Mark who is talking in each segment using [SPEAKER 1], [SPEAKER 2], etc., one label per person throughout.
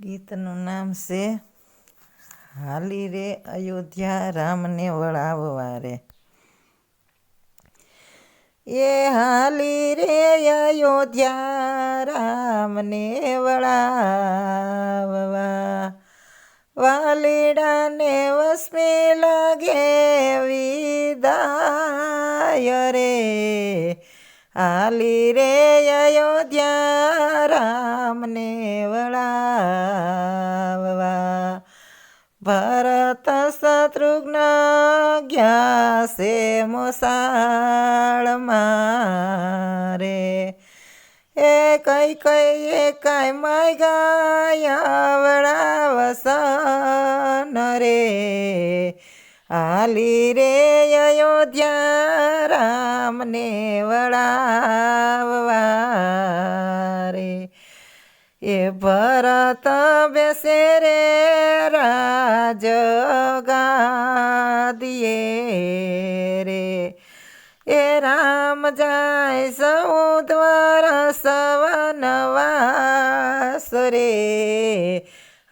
[SPEAKER 1] ગીતનું નામ છે હાલી રે અયોધ્યા રામને વળાવવા રે. એ હાલી રે અયોધ્યા રામને વળાવવા, વાલીડાને વસમી લાગે વિદાય રે. હાલી રે અયોધ્યા રામને વળાવવા, ભરત શત્રુઘ્ન ગયા છે મોસાળમાં રે. એ કઈ કાંઈ માય ગયા વળાવસન રે. હાલી રે અયોધ્યા રામને વળાવવા રે. એ ભરત બેસે રે રાજ ગાદીએ રે. એ રામ જાય 14 વર્ષ વનવાસ રે.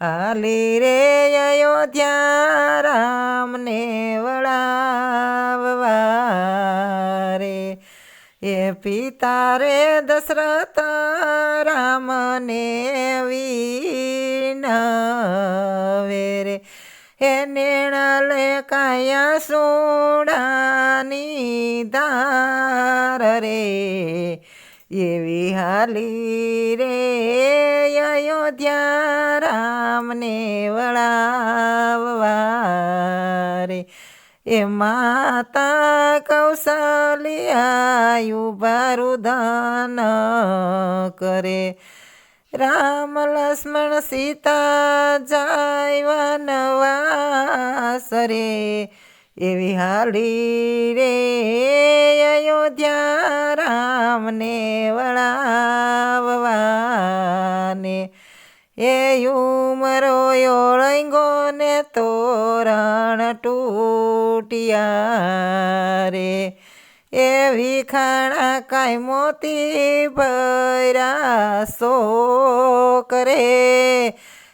[SPEAKER 1] હાલી રે અયોધ્યા રામને વળાવવા રે. એ પિતા રે દશરથ રામને વિનવે રે. એ નેણાલે કાયા સોડાની ધાર રે. એવી હાલી રે અયોધ્યા રામને વળાવવા રે. એ માતા કૌશલ્યા ઉભા રુદન કરે. રામ લક્ષ્મણ સીતા જાય વનવાસ રે. એવી હાલી રે અયોધ્યા રામને વળાવવા ને. એ ઉમરો ઓળંગો ને તોરણ તૂટ્યા રે. એ વિખાણા કાંઈ મોતી ભર્યા શોક રે.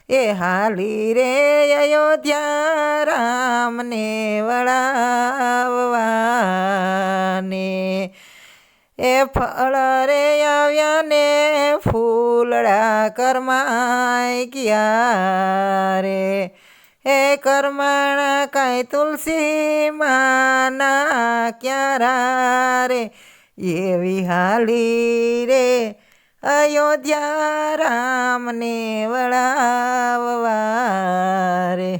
[SPEAKER 1] એ હાલી રે અયોધ્યા રામને વળાવવા ને. એ ફળ રે આવ્યા ને ફૂલડા કરમાય ગયા રે. એ કરમાણા કાંઈ તુલસી માના ક્યારા રે. એવી હાલી રે અયોધ્યા રામને વળાવવા રે.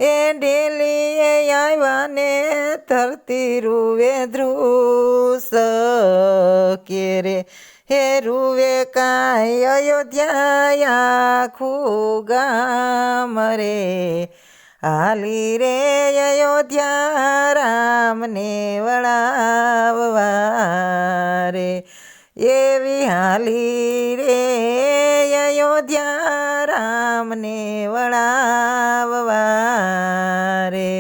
[SPEAKER 1] એ ડેલીએ આવ્યા ને ધરતી રૂવે ધ્રુસ કે રે. હે રૂવે કાંઈ અયોધ્યા આખું ગામ રે. હાલી રે અયોધ્યા રામને વળાવવા રે. એવી હાલી રે અયોધ્યા રામને વળાવવા રે.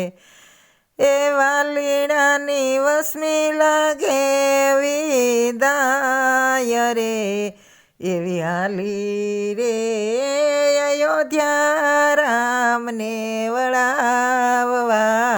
[SPEAKER 1] એ વાલીડાની વસમી લાગે વિદાય રે. એવી હાલી રે અયોધ્યા રામને વળાવવા